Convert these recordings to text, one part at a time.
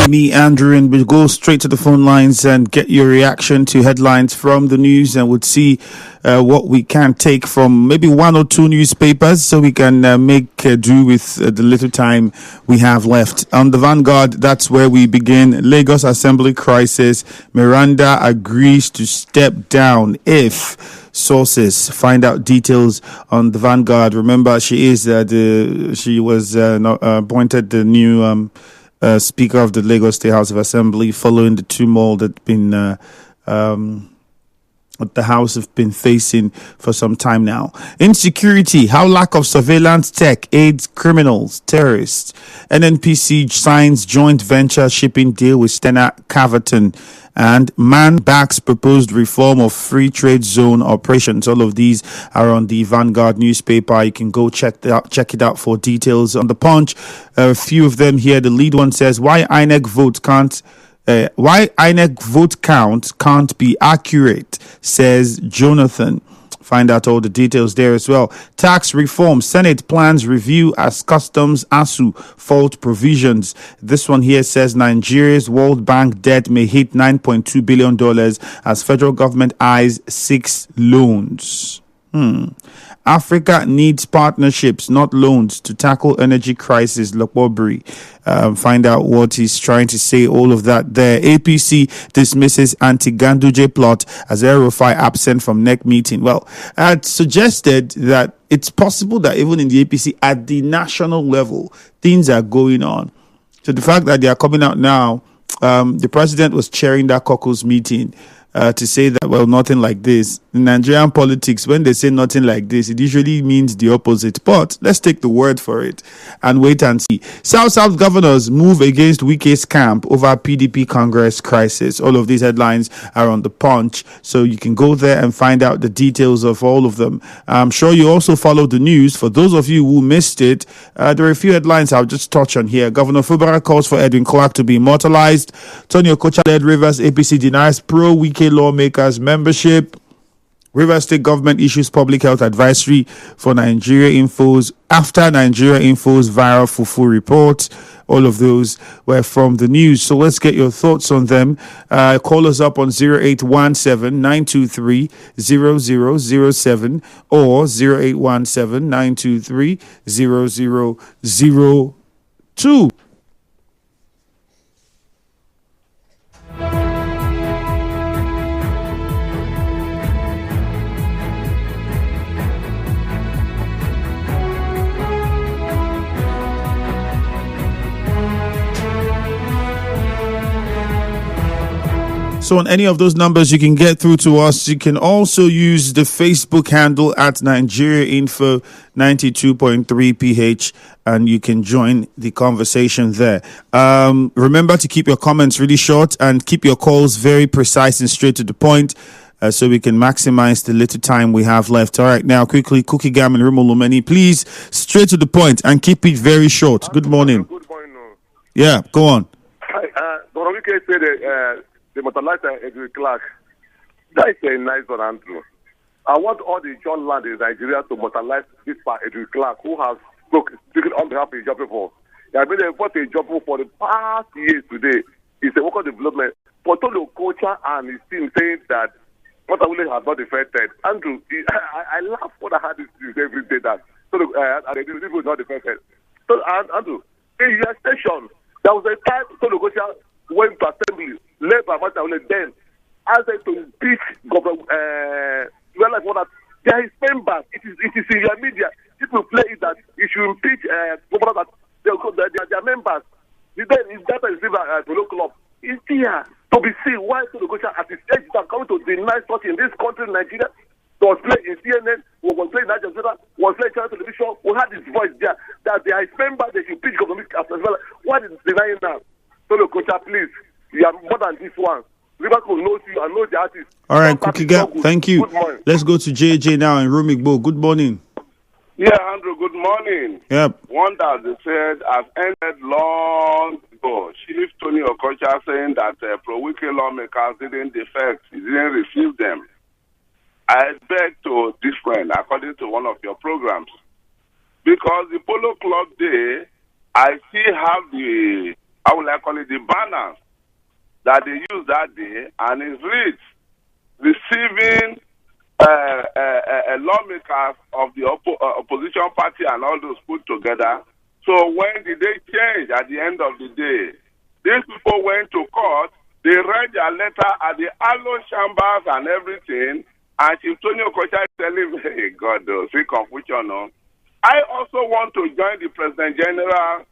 me, Andrew, and we'll go straight to the phone lines and get your reaction to headlines from the news, and we'll see what we can take from maybe one or two newspapers so we can make do with the little time we have left. On the Vanguard, that's where we begin. Lagos Assembly crisis. Miranda agrees to step down if sources find out details on the Vanguard. Remember, she is she was appointed the new Speaker of the Lagos State House of Assembly following the turmoil that's been the House have been facing for some time now. Insecurity, how lack of surveillance tech aids criminals, terrorists. NNPC signs joint venture shipping deal with Stena Caverton. And man backs proposed reform of free trade zone operations. All of these are on the Vanguard newspaper. You can go check it out for details. On the Punch, a few of them here. The lead one says, why INEC vote count can't be accurate, says Jonathan. Find out all the details there as well. Tax reform. Senate plans review as customs ASU fault provisions. This one here says Nigeria's World Bank debt may hit $9.2 billion as federal government eyes 6 loans. Africa needs partnerships, not loans, to tackle energy crisis. Lokbobri. Find out what he's trying to say. All of that there. APC dismisses anti-Ganduje plot as El-Rufai absent from NEC meeting. Well, I had suggested that it's possible that even in the APC at the national level, things are going on. So the fact that they are coming out now, the president was chairing that caucus meeting to say that, well, nothing like this. In Nigerian politics, when they say nothing like this, it usually means the opposite. But let's take the word for it and wait and see. South governors move against Wike's camp over PDP Congress crisis. All of these headlines are on the Punch, so you can go there and find out the details of all of them. I'm sure you also follow the news. For those of you who missed it, there are a few headlines I'll just touch on here. Governor Fubara calls for Edwin Clark to be immortalized. Tony Okocha-led Rivers APC denies pro-Wike lawmakers membership. Rivers State government issues public health advisory for Nigeria Info's after Nigeria Info's viral fufu report. All of those were from the news. So let's get your thoughts on them. Call us up on 0817-923-0007 or 0817-923-0002. So on any of those numbers, you can get through to us. You can also use the Facebook handle at Nigeria Info 92.3 PH, and you can join the conversation there. Remember to keep your comments really short and keep your calls very precise and straight to the point, so we can maximize the little time we have left. All right, now quickly, Cookie Gam and Rimo Lumeni, please, straight to the point and keep it very short. Good morning. Good morning. Yeah, go on. Dorowike said the motorlighter Edwin Clark. That is a nice one, Andrew. I want all the John land in Nigeria to motorlize this part Edwin Clark, who has speaking on behalf of the job people. He has been a job for the past years today. It's a worker development. For Tolo Kocha and his team saying that Porter Willis has not defended. Andrew, I laugh when I had this news every day that this was not defended. So, Andrew, in your station, there was a time Tolo Kocha went to assembly, led by Porter Willis, then asked them to impeach Governor realize what that there is members. It is in your media. People play it that you should impeach governor that they are members. Then his data is given at the local club. It's here to be seen why Tolo Kocha at his age is coming to deny such in this country, Nigeria. Was playing in CNN, was playing in Al Jazeera, was playing Channel Television. We had his voice there that they are his members. They should impeach government as well. What is denying now? Tolo Kocha, please. You are more than this one. Liverpool knows you and knows the artist. All right, Cookie Gap, thank you. Let's go to JJ now in Rumigbo. Good morning. Yeah, Andrew, good morning. Yep. One that they said has ended long ago. Chief Tony Okocha saying that pro-Wike lawmakers didn't defect, he didn't receive them. I beg to different according to one of your programs. Because the Polo Club Day, I still have the how will I call it, the banners that they used that day, and it reads, receiving lawmakers of the opposition party and all those put together. So when did they change at the end of the day? These people went to court, they read their letter at the Alo chambers and everything, and Chief Tony Okocha is telling me, hey, God, see confusion, no? I also want to join the President General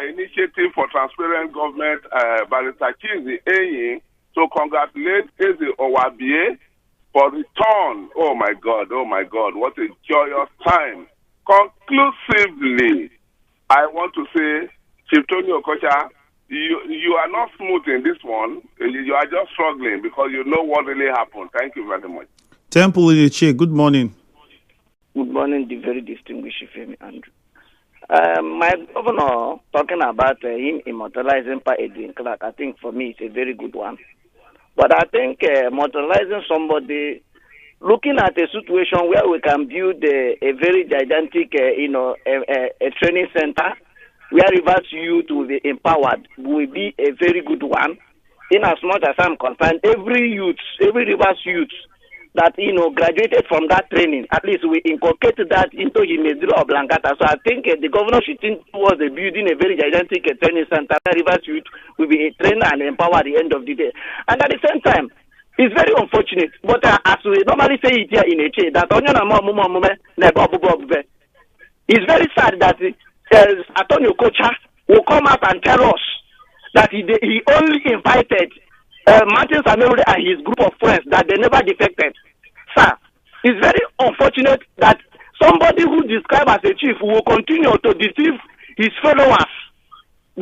Initiative for Transparent Government, Barrister Chizi Eyin, to congratulate Eze Owabie for return. Oh my God, what a joyous time. Conclusively, I want to say, Chief Tony Okocha, you are not smooth in this one. You are just struggling because you know what really happened. Thank you very much. Temple in the chair, good morning. Good morning, the very distinguished Femi Andrew. My governor talking about him immortalizing Pa Edwin Clark, I think for me it's a very good one. But I think immortalizing somebody, looking at a situation where we can build a very gigantic, a training center where Rivers youth will be empowered, will be a very good one. In as much as I'm concerned, every Rivers youth that graduated from that training, at least we inculcate that into Himezilo or Blankata. So I think the governor should think towards the building a very gigantic training center where Rivers youth will be trained and empowered at the end of the day. And at the same time, it's very unfortunate, but as we normally say it here in Eche, that it's very sad that Antonio Okocha will come out and tell us that he only invited Martin Samuel and his group of friends, that they never defected. Sir, it's very unfortunate that somebody who described as a chief will continue to deceive his followers.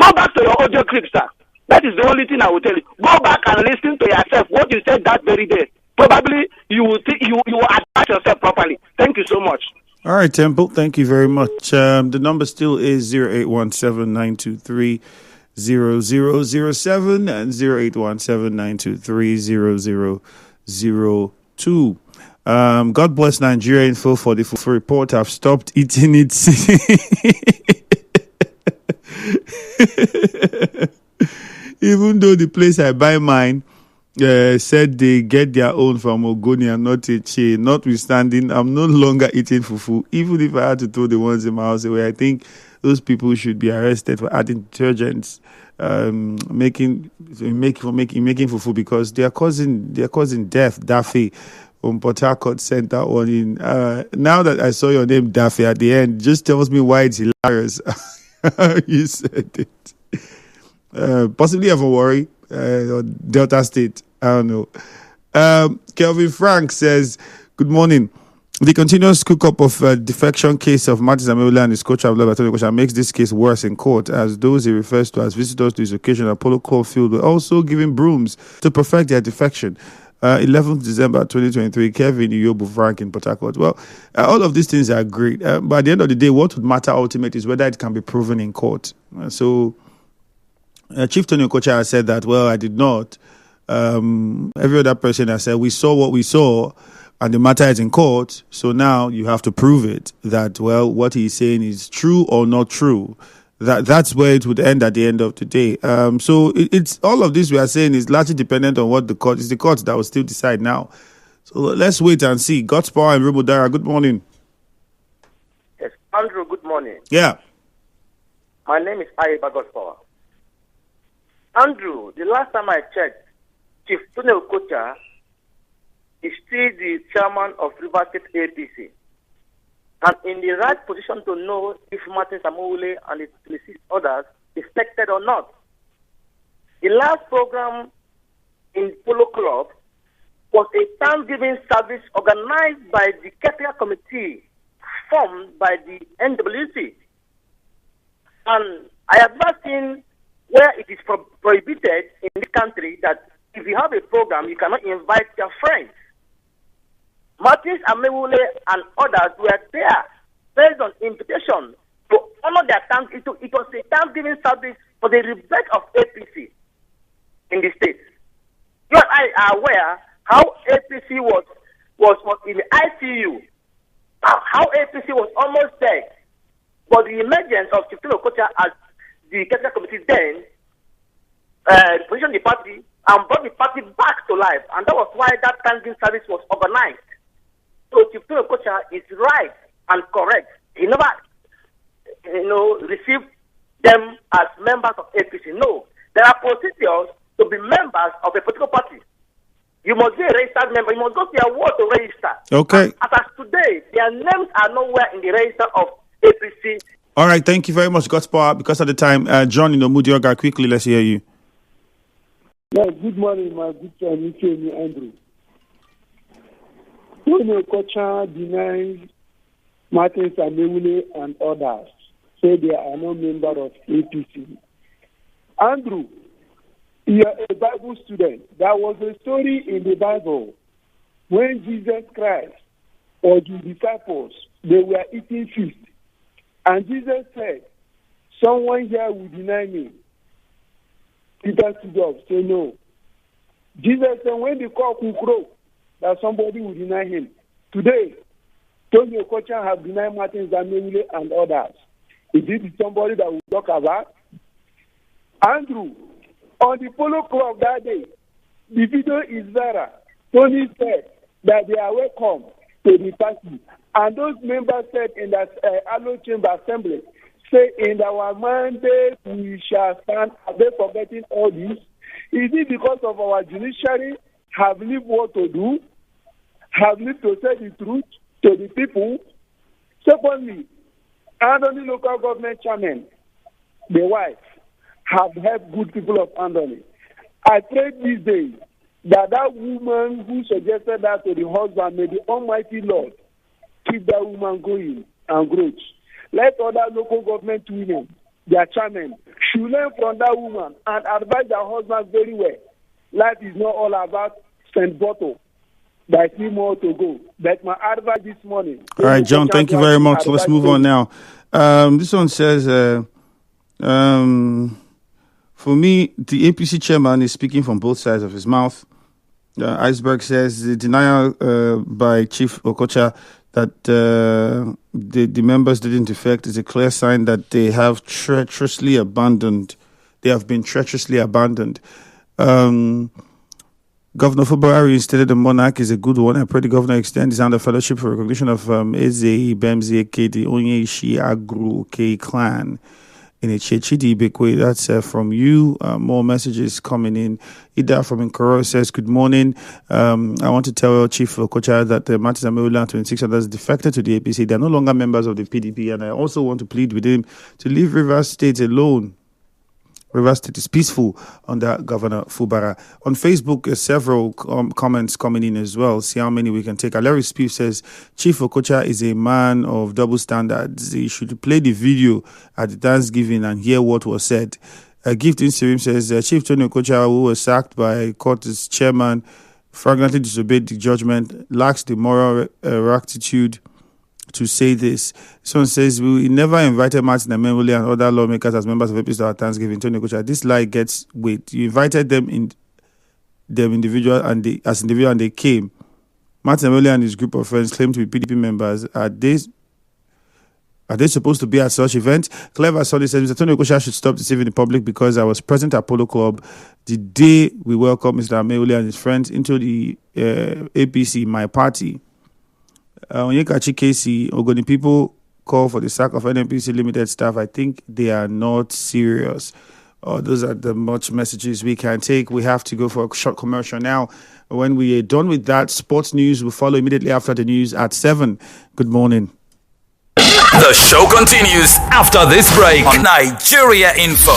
Go back to your audio clip, sir. That is the only thing I will tell you. Go back and listen to yourself what you said that very day. Probably you will adapt yourself properly. Thank you so much. All right, Temple, thank you very much. The number still is 0817-923-0007 and 0817-923-0002. God bless Nigeria Info for the full report. I've stopped eating it. Even though the place I buy mine said they get their own from Ogoni and not a chain, notwithstanding, I'm no longer eating fufu. Even if I had to throw the ones in my house away, I think those people should be arrested for adding detergents, making fufu, because they are causing death. Daffy from Port Harcourt sent that one in. Now that I saw your name, Daffy, at the end, just tells me why it's hilarious. You said it. Possibly have a worry. Or Delta State, I don't know. Kelvin Frank says, good morning. The continuous cook-up of defection case of Martin Samuel and his coach Abdullah Antonio Okocha makes this case worse in court, as those he refers to as visitors to his occasion at Polo Club Field were also given brooms to perfect their defection. 11th December 2023, Kevin Iyobu Frank in Port Harcourt. Well, all of these things are great, but at the end of the day, what would matter ultimately is whether it can be proven in court. Chief Tony Okocha has said that, well, I did not. Every other person has said, we saw what we saw, and the matter is in court, so now you have to prove it, that, well, what he's saying is true or not true. That's where it would end at the end of the day. So it's all of this we are saying is largely dependent on what the court is. The court that will still decide now. So let's wait and see. God's power and Rubodara, good morning. Yes, Andrew, good morning. Yeah. My name is Ayeba God's power. Andrew, the last time I checked, Chief Tony Okocha is still the chairman of Rivers State APC, and in the right position to know if Martin Samuel and the 26 others defected or not. The last program in Polo Club was a Thanksgiving service organized by the Ketia Committee formed by the NWC. And I have not seen where it is prohibited in the country that if you have a program, you cannot invite your friends. Martins Amewule and others were there based on invitation to honor their thanks. It was a Thanksgiving service for the rebirth of APC in the state. You and I are aware how APC was in the ICU, how APC was almost dead. But the emergence of Chief Tony Okocha as the Ketia Committee then positioned the party and brought the party back to life. And that was why that Thanksgiving service was organized. So Chief Tony Okocha is right and correct. He never, received them as members of APC. No, there are procedures to be members of a political party. You must be a registered member. You must go to your ward to register. Okay. As of today, their names are nowhere in the register of APC. All right. Thank you very much, God's power. Because of the time, John Mudioga, quickly, let's hear you. Yes, good morning, my good friend, Andrew. Tony Okocha denies Martin Samewule and others, say they are no member of APC. Andrew, you are a Bible student. There was a story in the Bible when Jesus Christ or the disciples, they were eating feast. And Jesus said, someone here will deny me. Peter stood up, say no. Jesus said, when the cock will crow, that somebody will deny him. Today, Tony Okocha have denied Martin Samewule and others. Is it somebody that we talk about? Andrew, on the Polo Club that day, the video is there. Tony said that they are welcome to the party. And those members said in that Allo Chamber Assembly, say in our mandate we shall stand. Are they forgetting all this? Is it because of our judiciary have lived what to do? Have lived to say the truth to the people? Secondly, Anthony local government chairman, the wife, have helped good people of Anthony. I pray these days that woman who suggested that to the husband, may the Almighty Lord keep that woman going and growth. Let other local government women, their chairmen, should learn from that woman and advise their husband very well. Life is not all about St. Bottle. There's still more to go. That's my advice this morning. All right, John, thank you very much. Let's move on now. This one says, for me, the APC chairman is speaking from both sides of his mouth. Iceberg says the denial by Chief Okocha that the members didn't defect is a clear sign that they have been treacherously abandoned. Governor Fubara stated the monarch is a good one. I pray the governor extend his hand of fellowship for recognition of Eze, Bemzi, Ekedi, Onyeshi, Agru, K clan in a Chidi Bekwe. That's from you. More messages coming in. Ida from Nkoro says, good morning. I want to tell Chief Okocha that Martin Samewule and 26 others defected to the APC. They are no longer members of the PDP. And I also want to plead with him to leave Rivers State alone. Rivers State is peaceful under Governor Fubara. On Facebook, several comments coming in as well. See how many we can take. Larry Spieth says, Chief Okocha is a man of double standards. He should play the video at the Thanksgiving and hear what was said. Gift in Serim says, Chief Tony Okocha, who was sacked by court as chairman, flagrantly disobeyed the judgment, lacks the moral rectitude to say this. Someone says, we never invited Martin Samewule and other lawmakers as members of APC at Thanksgiving. Tony Okocha, this lie gets weight. You invited them individual and they came. Martin Samewule and his group of friends claim to be PDP members. Are they supposed to be at such events? Clever Solid says, Mr. Tony Okocha should stop deceiving the public because I was present at Polo Club the day we welcomed Mr. Samewule and his friends into the APC, my party. Onyekachi Casey, Ogoni people call for the sack of NNPC Limited staff. I think they are not serious. Those are the much messages we can take. We have to go for a short commercial now. When we are done with that, sports news will follow immediately after the news at 7. Good morning. The show continues after this break on Nigeria Info.